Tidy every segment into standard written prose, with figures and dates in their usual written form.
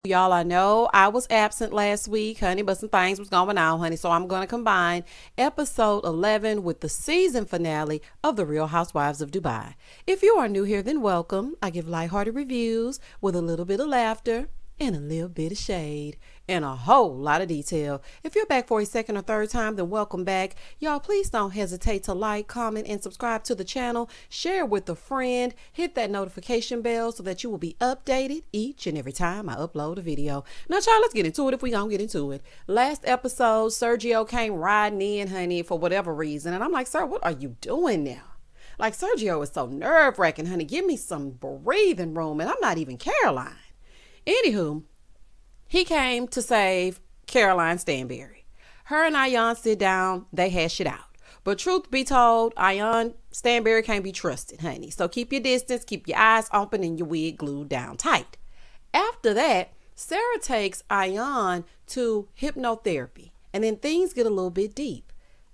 Y'all, I know I was absent last week, honey, but some things was going on, honey. So I'm going to combine episode 11 with the season finale of The Real Housewives of Dubai. If you are new here, then welcome. I give lighthearted reviews with a little bit of laughter and a little bit of shade and a whole lot of detail. If you're back for a second or third time, then welcome back. Y'all, please don't hesitate to like, comment, and subscribe to the channel. Share with a friend. Hit that notification bell so that you will be updated each and every time I upload a video. Now, y'all, let's get into it if we gonna get into it. Last episode, Sergio came riding in, honey, for whatever reason. And I'm like, sir, what are you doing now? Like, Sergio is so nerve-wracking, honey. Give me some breathing room. And I'm not even Caroline. Anywho, he came to save Ayan Stanbury. Her and Ayan sit down, they hash it out. But truth be told, Ayan Stanbury can't be trusted, honey. So keep your distance, keep your eyes open, and your wig glued down tight. After that, Sarah takes Ayan to hypnotherapy, and then things get a little bit deep.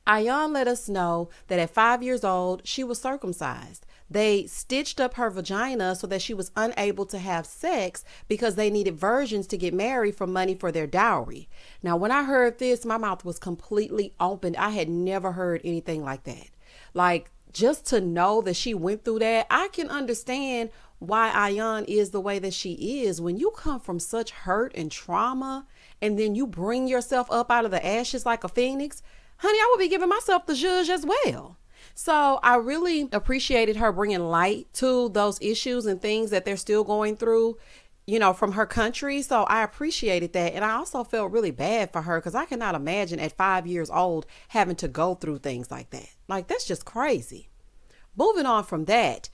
Ayan let us know that at 5 years old, she was circumcised. They stitched up her vagina so that she was unable to have sex because they needed virgins to get married for money for their dowry. Now, when I heard this, my mouth was completely opened. I had never heard anything like that. Like, just to know that she went through that, I can understand why Ayan is the way that she is. When you come from such hurt and trauma, and then you bring yourself up out of the ashes like a phoenix, honey, I would be giving myself the zhuzh as well. So I really appreciated her bringing light to those issues and things that they're still going through, you know, from her country. So I appreciated that. And I also felt really bad for her because I cannot imagine at 5 years old having to go through things like that. Like, that's just crazy. Moving on from that,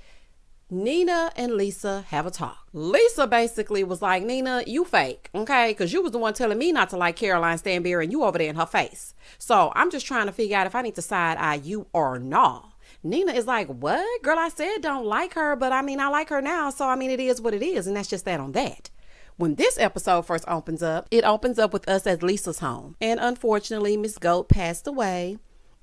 Nina and Lesa have a talk. Lesa basically was like, Nina, you fake, okay? Because you was the one telling me not to like Ayan Stanbury and you over there in her face. So I'm just trying to figure out if I need to side eye you or not. Nina is like, what? Girl, I said don't like her, but I mean, I like her now. So, I mean, it is what it is. And that's just that on that. When this episode first opens up, it opens up with us at Lesa's home. And unfortunately, Miss Goat passed away.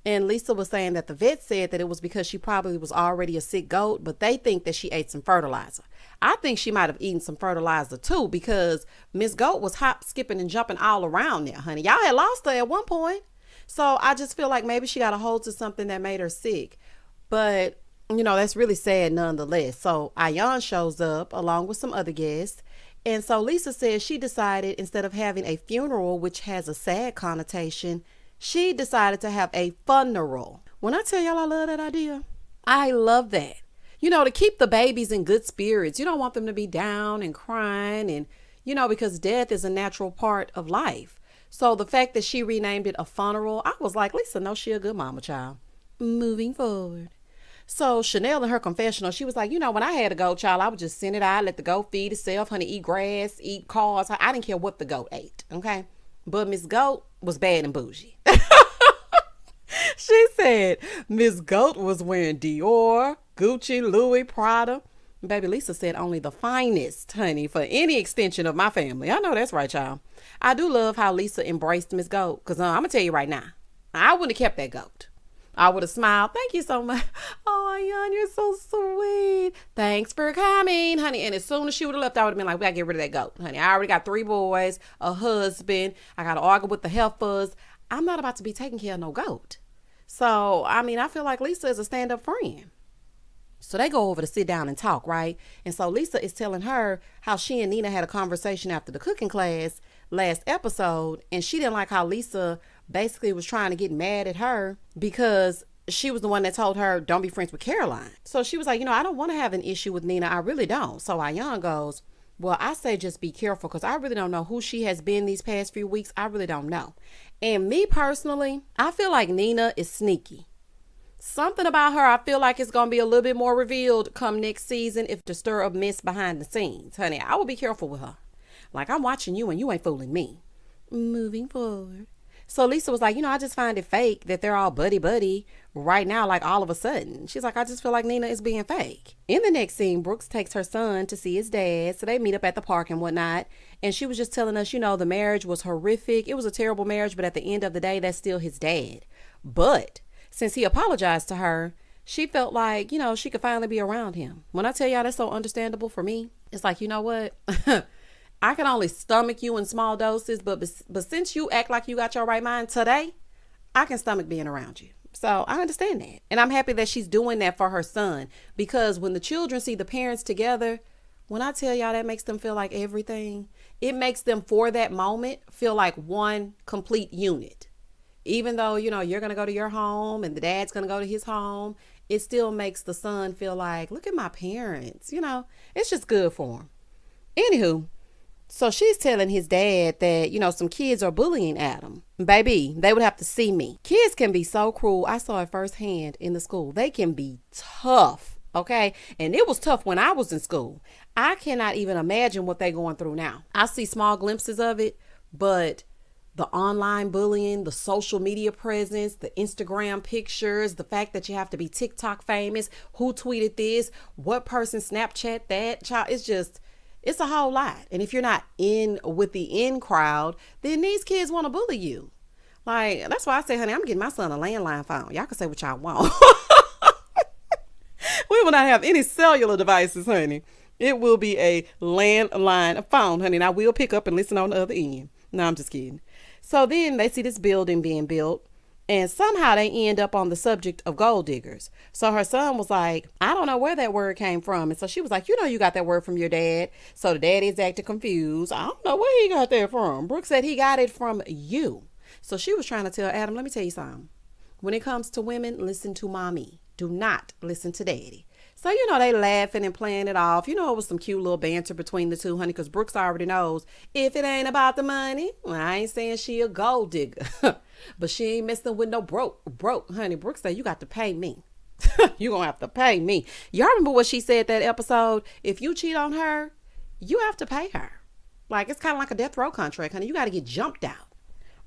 And Lesa was saying that the vet said that it was because she probably was already a sick goat, but they think that she ate some fertilizer. I think she might have eaten some fertilizer too, because Miss Goat was hop, skipping, and jumping all around there, honey. Y'all had lost her at one point. So I just feel like maybe she got a hold to something that made her sick. But, you know, that's really sad nonetheless. So Ayan shows up along with some other guests. And so Lesa says she decided instead of having a funeral, which has a sad connotation, she decided to have a funeral. When I tell y'all I love that idea, I love that. You know, to keep the babies in good spirits. You don't want them to be down and crying and, you know, because death is a natural part of life. So the fact that she renamed it a funeral, I was like, Lesa, no, she a good mama child. Moving forward. So Chanel in her confessional, she was like, you know, when I had a goat, child, I would just send it out, let the goat feed itself, honey, eat grass, eat cars. I didn't care what the goat ate, okay? But Miss Goat was bad and bougie. She said Miss Goat was wearing Dior, Gucci, Louis, Prada. Baby Lesa said only the finest, honey, for any extension of my family. I know that's right, y'all. I do love how Lesa embraced Miss Goat. Because I'm going to tell you right now, I wouldn't have kept that goat. I would have smiled. Thank you so much. Oh, Ayan, you're so sweet. Thanks for coming, honey. And as soon as she would have left, I would have been like, we got to get rid of that goat, honey. I already got 3 boys, a husband. I got to argue with the heifers. I'm not about to be taking care of no goat. So, I mean, I feel like Lesa is a stand-up friend. So they go over to sit down and talk, right? And so Lesa is telling her how she and Nina had a conversation after the cooking class last episode. And she didn't like how Lesa basically was trying to get mad at her because she was the one that told her, don't be friends with Caroline. So she was like, you know, I don't want to have an issue with Nina. I really don't. So Ayan goes, well, I say just be careful because I really don't know who she has been these past few weeks. I really don't know. And me personally, I feel like Nina is sneaky. Something about her, I feel like it's going to be a little bit more revealed come next season if to stir up mess behind the scenes. Honey, I will be careful with her. Like, I'm watching you and you ain't fooling me. Moving forward. So Lesa was like, you know, I just find it fake that they're all buddy-buddy right now, like all of a sudden. She's like, I just feel like Nina is being fake. In the next scene, Brooks takes her son to see his dad. So they meet up at the park and whatnot. And she was just telling us, you know, the marriage was horrific. It was a terrible marriage, but at the end of the day, that's still his dad. But since he apologized to her, she felt like, you know, she could finally be around him. When I tell y'all that's so understandable for me, it's like, you know what? I can only stomach you in small doses, but since you act like you got your right mind today, I can stomach being around you. So I understand that. And I'm happy that she's doing that for her son, because when the children see the parents together, when I tell y'all that makes them feel like everything, it makes them for that moment feel like one complete unit. Even though, you're going to go to your home and the dad's going to go to his home, it still makes the son feel like, look at my parents. It's just good for him. Anywho, so she's telling his dad that, some kids are bullying Adam. Baby, they would have to see me. Kids can be so cruel. I saw it firsthand in the school. They can be tough, okay? And it was tough when I was in school. I cannot even imagine what they're going through now. I see small glimpses of it, but the online bullying, the social media presence, the Instagram pictures, the fact that you have to be TikTok famous, who tweeted this, what person Snapchat that, child, it's a whole lot. And if you're not in with the in crowd, then these kids want to bully you. Like, that's why I say, honey, I'm getting my son a landline phone. Y'all can say what y'all want. We will not have any cellular devices, honey. It will be a landline phone, honey. And I will pick up and listen on the other end. No, I'm just kidding. So then they see this building being built, and somehow they end up on the subject of gold diggers. So her son was like, I don't know where that word came from. And so she was like, you got that word from your dad. So the daddy's acting confused. I don't know where he got that from. Brooke said he got it from you. So she was trying to tell Adam, let me tell you something. When it comes to women, listen to mommy. Do not listen to daddy. So, they laughing and playing it off. It was some cute little banter between the two, honey, because Brooks already knows if it ain't about the money, well, I ain't saying she a gold digger, but she ain't messing with no broke, honey. Brooks said, you got to pay me. You gonna have to pay me. Y'all remember what she said that episode? If you cheat on her, you have to pay her. Like, it's kind of like a death row contract, honey. You got to get jumped out.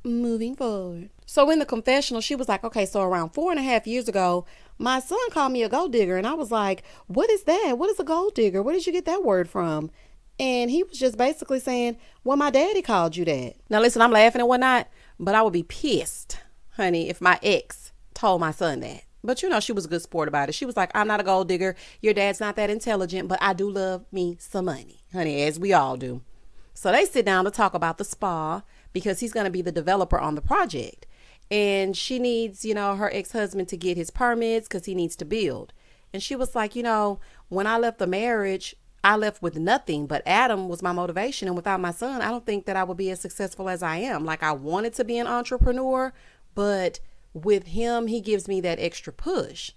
Moving forward. So in the confessional, she was like, okay, so around 4.5 years ago, my son called me a gold digger. And I was like, what is that? What is a gold digger? Where did you get that word from? And he was just basically saying, well, my daddy called you that. Now, listen, I'm laughing and whatnot, but I would be pissed, honey, if my ex told my son that. But, she was a good sport about it. She was like, I'm not a gold digger. Your dad's not that intelligent, but I do love me some money, honey, as we all do. So they sit down to talk about the spa because he's going to be the developer on the project. And she needs, her ex-husband to get his permits because he needs to build. And she was like, when I left the marriage, I left with nothing, but Adam was my motivation. And without my son, I don't think that I would be as successful as I am. Like, I wanted to be an entrepreneur, but with him, he gives me that extra push.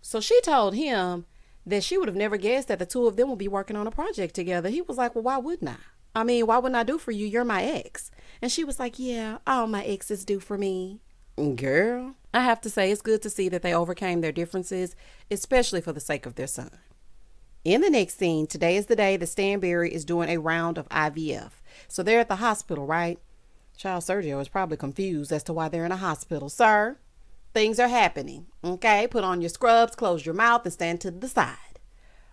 So she told him that she would have never guessed that the two of them would be working on a project together. He was like, well, why wouldn't I? I mean, why wouldn't I do for you? You're my ex. And she was like, yeah, all my exes do for me. Girl, I have to say, it's good to see that they overcame their differences, especially for the sake of their son. In the next scene, today is the day that Stanbury is doing a round of IVF. So they're at the hospital, right? Child Sergio is probably confused as to why they're in a hospital. Sir, things are happening. Okay, put on your scrubs, close your mouth, and stand to the side.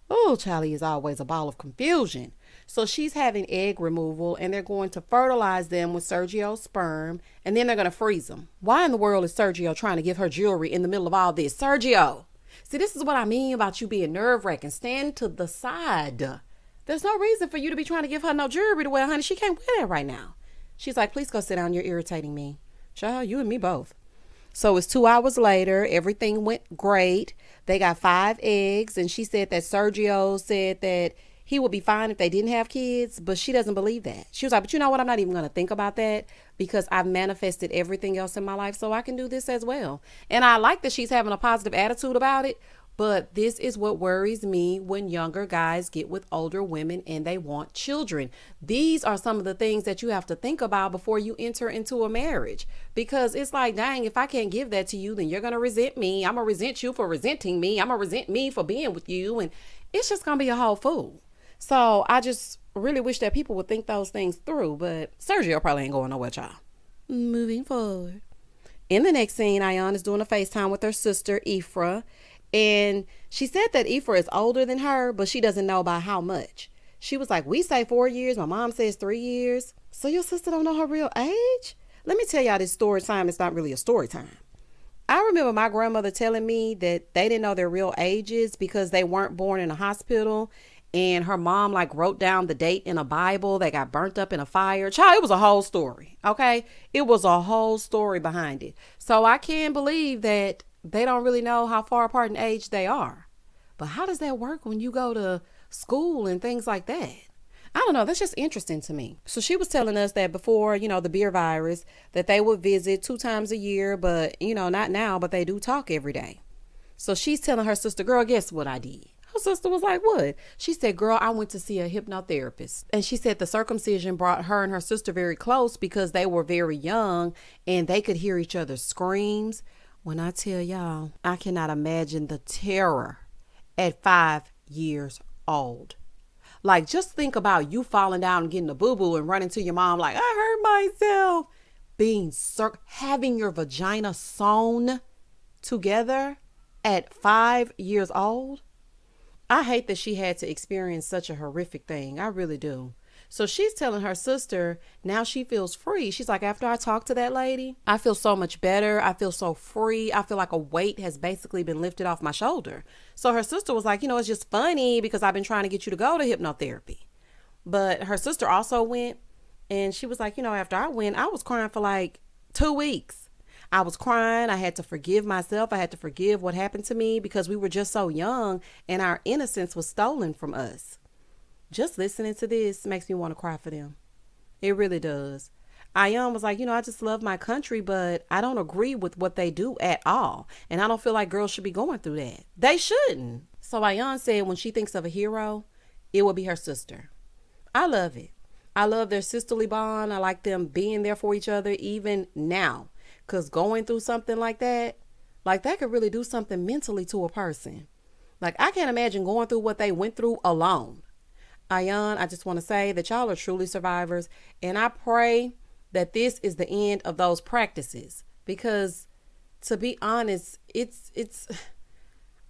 Oh, Charlie is always a ball of confusion. So she's having egg removal, and they're going to fertilize them with Sergio's sperm, and then they're going to freeze them. Why in the world is Sergio trying to give her jewelry in the middle of all this? Sergio, see, this is what I mean about you being nerve-wracking. Stand to the side. There's no reason for you to be trying to give her no jewelry to wear, honey. She can't wear that right now. She's like, please go sit down. You're irritating me. Child, you and me both. So it's 2 hours later. Everything went great. They got 5 eggs, and she said that Sergio said that he would be fine if they didn't have kids, but she doesn't believe that. She was like, but you know what? I'm not even going to think about that because I've manifested everything else in my life, so I can do this as well. And I like that she's having a positive attitude about it, but this is what worries me when younger guys get with older women and they want children. These are some of the things that you have to think about before you enter into a marriage, because it's like, dang, if I can't give that to you, then you're going to resent me. I'm going to resent you for resenting me. I'm going to resent me for being with you. And it's just going to be a whole fool. So I just really wish that people would think those things through, but Sergio probably ain't going nowhere, y'all. Moving forward. In the next scene, Ayan is doing a FaceTime with her sister, Ifra, and she said that Ifra is older than her, but she doesn't know by how much. She was like, we say 4 years. My mom says 3 years. So your sister don't know her real age? Let me tell y'all this story time. It's not really a story time. I remember my grandmother telling me that they didn't know their real ages because they weren't born in a hospital. And her mom like wrote down the date in a Bible that got burnt up in a fire. Child, it was a whole story. Okay. It was a whole story behind it. So I can't believe that they don't really know how far apart in age they are. But how does that work when you go to school and things like that? I don't know. That's just interesting to me. So she was telling us that before, the beer virus, that they would visit 2 times a year, but, not now, but they do talk every day. So she's telling her sister, girl, guess what I did? Her sister was like, what? She said, girl, I went to see a hypnotherapist. And she said the circumcision brought her and her sister very close because they were very young and they could hear each other's screams. When I tell y'all, I cannot imagine the terror at 5 years old. Like, just think about you falling down and getting a boo-boo and running to your mom like, I hurt myself. Having your vagina sewn together at 5 years old. I hate that she had to experience such a horrific thing. I really do. So she's telling her sister now she feels free. She's like, after I talked to that lady, I feel so much better. I feel so free. I feel like a weight has basically been lifted off my shoulder. So her sister was like, it's just funny because I've been trying to get you to go to hypnotherapy. But her sister also went and she was like, after I went, I was crying for like 2 weeks. I was crying. I had to forgive myself. I had to forgive what happened to me because we were just so young and our innocence was stolen from us. Just listening to this makes me want to cry for them. It really does. Ayan was like, I just love my country, but I don't agree with what they do at all. And I don't feel like girls should be going through that. They shouldn't. So Ayan said when she thinks of a hero, it will be her sister. I love it. I love their sisterly bond. I like them being there for each other even now. Because going through something like that could really do something mentally to a person. Like, I can't imagine going through what they went through alone. Ayan, I just want to say that y'all are truly survivors. And I pray that this is the end of those practices. Because to be honest, it's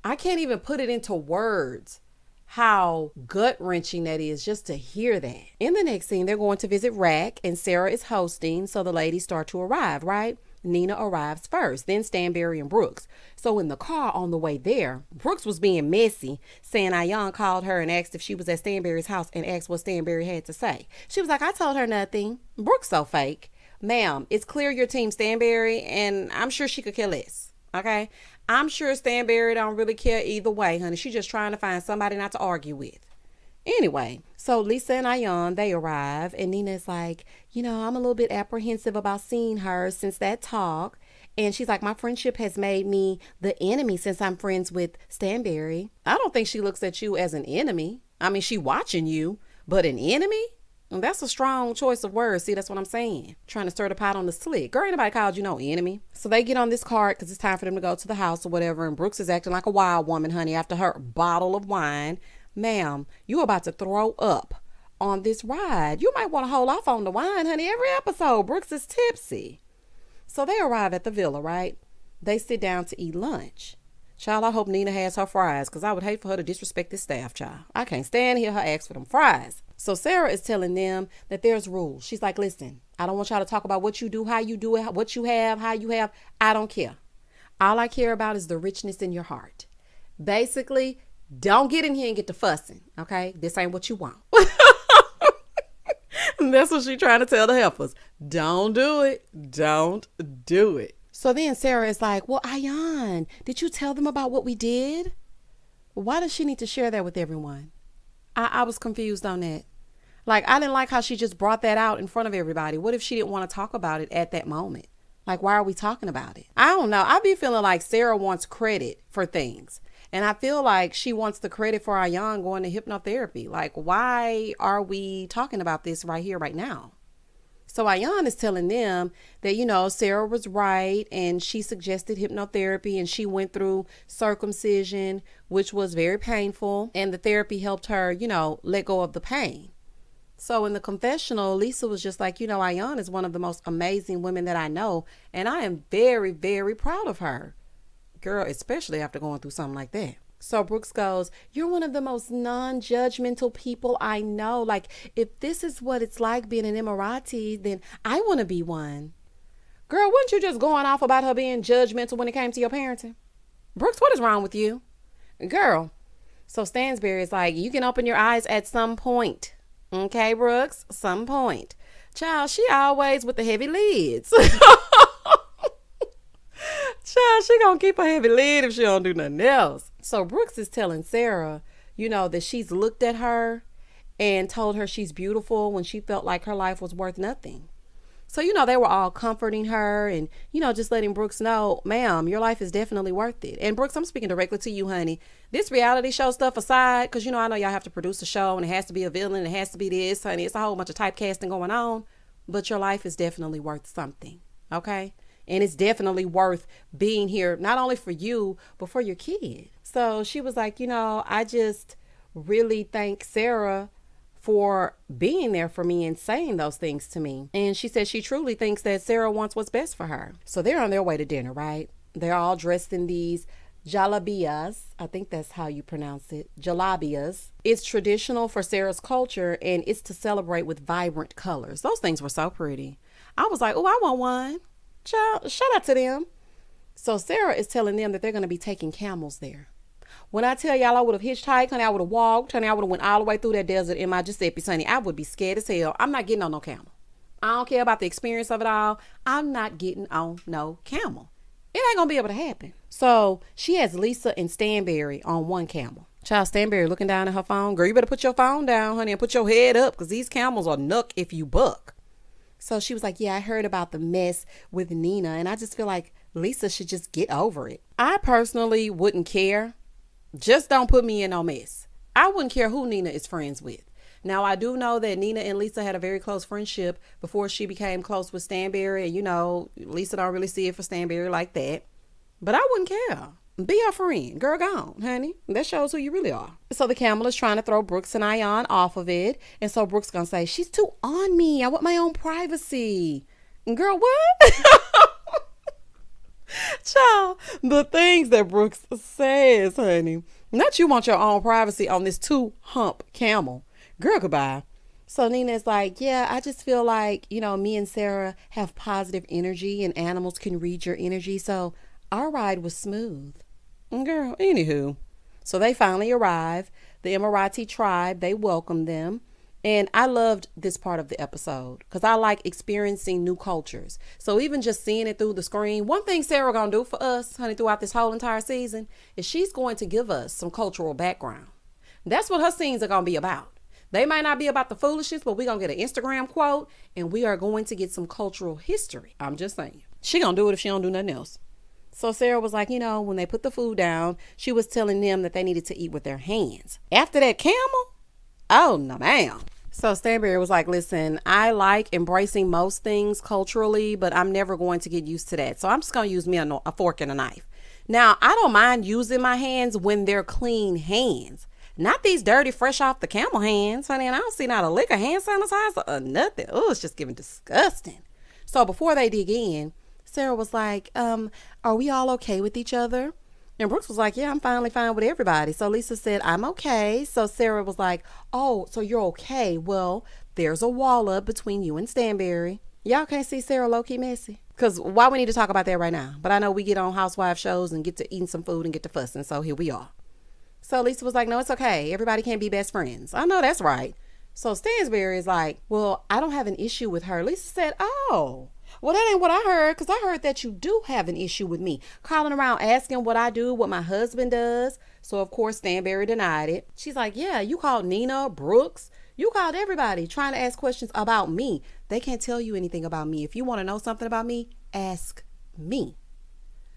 I can't even put it into words how gut-wrenching that is just to hear that. In the next scene, they're going to visit Rack and Sarah is hosting. So the ladies start to arrive, right? Nina arrives first, then Stanbury and Brooks. So in the car on the way there, Brooks was being messy, saying Ayan called her and asked if she was at Stanbury's house and asked what Stanbury had to say. She was like, I told her nothing. Brooks so fake. Ma'am, it's clear your team Stanbury, and I'm sure she could care less. Okay? I'm sure Stanbury don't really care either way, honey. She's just trying to find somebody not to argue with. Anyway, so Lesa and Ayan, they arrive, and Nina's like, I'm a little bit apprehensive about seeing her since that talk. And she's like, my friendship has made me the enemy since I'm friends with Stanbury. I don't think she looks at you as an enemy. I mean, she watching you, but an enemy? That's a strong choice of words. See, that's what I'm saying. Trying to stir the pot on the slick. Girl, anybody called you no enemy. So they get on this cart because it's time for them to go to the house or whatever. And Brooks is acting like a wild woman, honey, after her bottle of wine. Ma'am, you about to throw up on this ride. You might want to hold off on the wine, honey. Every episode, Brooks is tipsy. So they arrive at the villa, right? They sit down to eat lunch. Child, I hope Nina has her fries because I would hate for her to disrespect this staff, child. I can't stand hear her ask for them fries. So Sarah is telling them that there's rules. She's like, listen, I don't want y'all to talk about what you do, how you do it, what you have, how you have. I don't care. All I care about is the richness in your heart. Basically, don't get in here and get to fussing, okay? This ain't what you want. That's what she's trying to tell the helpers. Don't do it. Don't do it. So then Sarah is like, well, Ayan, did you tell them about what we did? Why does she need to share that with everyone? I was confused on that. Like, I didn't like how she just brought that out in front of everybody. What if she didn't want to talk about it at that moment? Like, why are we talking about it? I don't know. I be feeling like Sarah wants credit for things. And I feel like she wants the credit for Ayan going to hypnotherapy. Like, why are we talking about this right here, right now? So Ayan is telling them that, Sarah was right and she suggested hypnotherapy and she went through circumcision, which was very painful. And the therapy helped her, let go of the pain. So in the confessional, Lesa was just like, Ayan is one of the most amazing women that I know. And I am very, very proud of her. Girl, especially after going through something like that. So Brooks goes, you're one of the most non-judgmental people I know. Like, if this is what it's like being an Emirati, then I want to be one. Girl, weren't you just going off about her being judgmental when it came to your parenting? Brooks, what is wrong with you? Girl, So Stansbury is like, you can open your eyes at some point. Okay, Brooks? Some point. Child, she always with the heavy lids. Child, she gonna keep a heavy lid if she don't do nothing else. So Brooks is telling Sarah, that she's looked at her and told her she's beautiful when she felt like her life was worth nothing. So, they were all comforting her and, just letting Brooks know, ma'am, your life is definitely worth it. And Brooks, I'm speaking directly to you, honey. This reality show stuff aside, because, I know y'all have to produce a show and it has to be a villain. It has to be this, honey. It's a whole bunch of typecasting going on. But your life is definitely worth something. Okay? And it's definitely worth being here, not only for you, but for your kid. So she was like, I just really thank Sarah for being there for me and saying those things to me. And she said she truly thinks that Sarah wants what's best for her. So they're on their way to dinner, right? They're all dressed in these jalabias. I think that's how you pronounce it. Jalabias. It's traditional for Sarah's culture and it's to celebrate with vibrant colors. Those things were so pretty. I was like, oh, I want one. Child, shout out to them. So Sarah is telling them that they're going to be taking camels there. When I tell y'all I would have hitchhiked, honey, I would have walked, honey, I would have went all the way through that desert in my Giuseppe's, honey. I would be scared as hell. I'm not getting on no camel. I don't care about the experience of it all. I'm not getting on no camel. It ain't gonna be able to happen. So she has Lesa and Stanbury on one camel. Child, Stanbury looking down at her phone. Girl, you better put your phone down, honey, and put your head up because these camels are nuck if you buck. So she was like, yeah, I heard about the mess with Nina, and I just feel like Lesa should just get over it. I personally wouldn't care. Just don't put me in no mess. I wouldn't care who Nina is friends with. Now, I do know that Nina and Lesa had a very close friendship before she became close with Stanbury. And, Lesa don't really see it for Stanbury like that. But I wouldn't care. Be her friend. Girl, gone, honey. That shows who you really are. So the camel is trying to throw Brooks and Ayan off of it. And so Brooks going to say, she's too on me. I want my own privacy. Girl, what? Child, the things that Brooks says, honey. Not you want your own privacy on this 2-hump camel. Girl, goodbye. So Nina's like, yeah, I just feel like, me and Sarah have positive energy and animals can read your energy. So our ride was smooth. Girl, anywho. So they finally arrive. The Emirati tribe, they welcomed them. And I loved this part of the episode because I like experiencing new cultures. So even just seeing it through the screen, one thing Sarah gonna do for us, honey, throughout this whole entire season is she's going to give us some cultural background. That's what her scenes are gonna be about. They might not be about the foolishness, but we're gonna get an Instagram quote and we are going to get some cultural history. I'm just saying. She gonna do it if she don't do nothing else. So Sarah was like, when they put the food down, she was telling them that they needed to eat with their hands. After that camel? Oh, no, ma'am. So Stanbury was like, listen, I like embracing most things culturally, but I'm never going to get used to that. So I'm just going to use me a fork and a knife. Now, I don't mind using my hands when they're clean hands. Not these dirty, fresh off the camel hands, honey. And I don't see not a lick of hand sanitizer or nothing. Oh, it's just giving disgusting. So before they dig in, Sarah was like, are we all okay with each other? And Brooks was like, yeah, I'm finally fine with everybody. So Lesa said, I'm okay. So Sarah was like, oh, so you're okay. Well, there's a wall up between you and Stanbury. Y'all can't see Sarah low-key messy? Because why we need to talk about that right now? But I know we get on Housewives shows and get to eating some food and get to fussing. So here we are. So Lesa was like, no, it's okay. Everybody can't be best friends. I know that's right. So Stansbury is like, well, I don't have an issue with her. Lesa said, oh. Well, that ain't what I heard, because I heard that you do have an issue with me. Calling around asking what I do, what my husband does. So, of course, Stanbury denied it. She's like, yeah, you called Nina, Brooks. You called everybody trying to ask questions about me. They can't tell you anything about me. If you want to know something about me, ask me.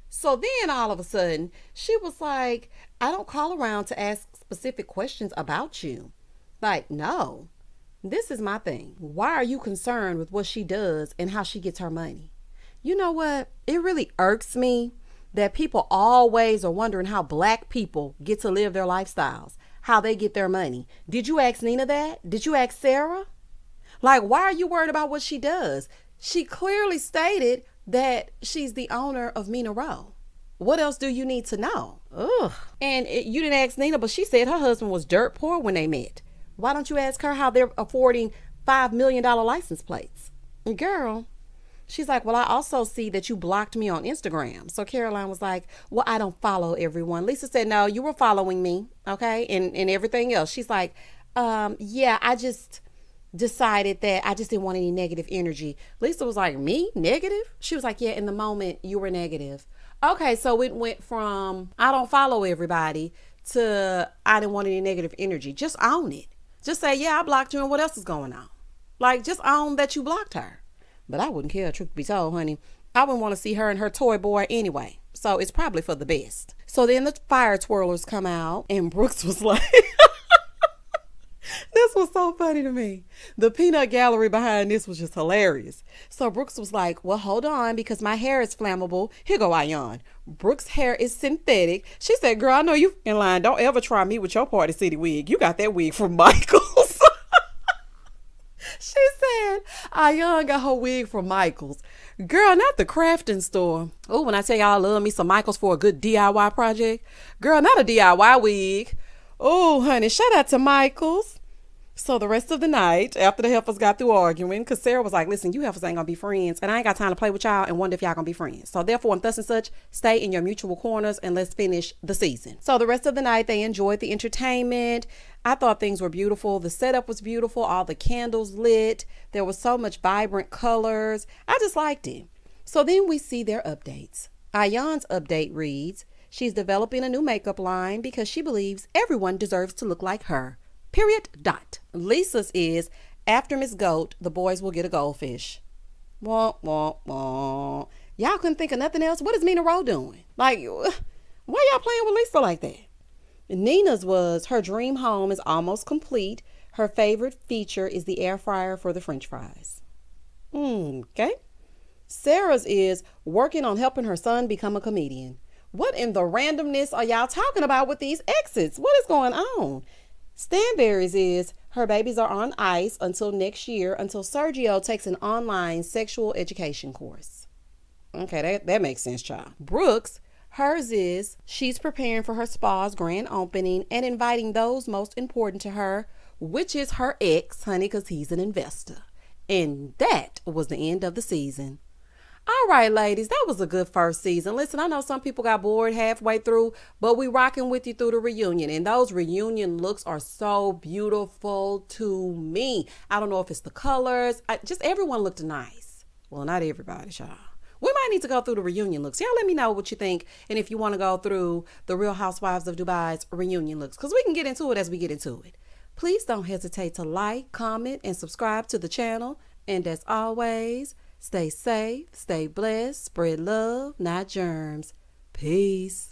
So then all of a sudden, she was like, I don't call around to ask specific questions about you. Like, no. This is my thing. Why are you concerned with what she does and how she gets her money? You know what? It really irks me that people always are wondering how black people get to live their lifestyles, how they get their money. Did you ask Nina that? Did you ask Sarah? Like, why are you worried about what she does? She clearly stated that she's the owner of Mina Rowe. What else do you need to know? Ugh. And you didn't ask Nina, but she said her husband was dirt poor when they met. Why don't you ask her how they're affording $5 million license plates? Girl, She's like, well, I also see that you blocked me on Instagram. So Caroline was like, well, I don't follow everyone. Lisa said, no, you were following me, okay, and everything else. She's like, yeah, I just decided that I just didn't want any negative energy. Lisa was like, me? Negative? She was like, yeah, in the moment you were negative. Okay, so it went from I don't follow everybody to I didn't want any negative energy. Just own it. Just say, yeah, I blocked you and what else is going on? Like, just own that you blocked her. But I wouldn't care, truth be told, honey. I wouldn't want to see her and her toy boy anyway. So it's probably for the best. So then the fire twirlers come out and Brooks was like, this was so funny to me. The peanut gallery behind this was just hilarious. So Brooks was like, well, hold on, because my hair is flammable. Here go Ayan. Brooks' hair is synthetic. She said, girl, I know you in line. Don't ever try me with your Party City wig. You got that wig from Michael's. She said, Ayan got her wig from Michael's. Girl, not the crafting store. Oh, when I tell y'all I love me some Michael's for a good DIY project. Girl, not a DIY wig. Oh, honey, shout out to Michael's. So the rest of the night, after the heifers got through arguing, because Sarah was like, listen, you heifers ain't going to be friends, and I ain't got time to play with y'all and wonder if y'all going to be friends. So therefore, and thus and such, stay in your mutual corners and let's finish the season. So the rest of the night, they enjoyed the entertainment. I thought things were beautiful. The setup was beautiful. All the candles lit. There was so much vibrant colors. I just liked it. So then we see their updates. Aion's update reads, she's developing a new makeup line because she believes everyone deserves to look like her. Period. Dot. Lisa's is, after Miss Goat, the boys will get a goldfish. Wah, wah, wah. Y'all couldn't think of nothing else? What is Nina Rowe doing? Like, why y'all playing with Lisa like that? Nina's was, her dream home is almost complete. Her favorite feature is the air fryer for the French fries. Okay. Sarah's is working on helping her son become a comedian. What in the randomness are y'all talking about with these exits? What is going on? Stanbury's is her babies are on ice until next year until Sergio takes an online sexual education course. Okay, that makes sense, child. Brooks, hers is she's preparing for her spa's grand opening and inviting those most important to her, which is her ex, honey, because he's an investor. And that was the end of the season. All right, ladies, that was a good first season. Listen, I know some people got bored halfway through, but we rocking with you through the reunion. And those reunion looks are so beautiful to me. I don't know if it's the colors. Just everyone looked nice. Well, not everybody, y'all. We might need to go through the reunion looks. Y'all let me know what you think. And if you want to go through the Real Housewives of Dubai's reunion looks, because we can get into it as we get into it. Please don't hesitate to like, comment, and subscribe to the channel. And as always, stay safe, stay blessed, spread love, not germs. Peace.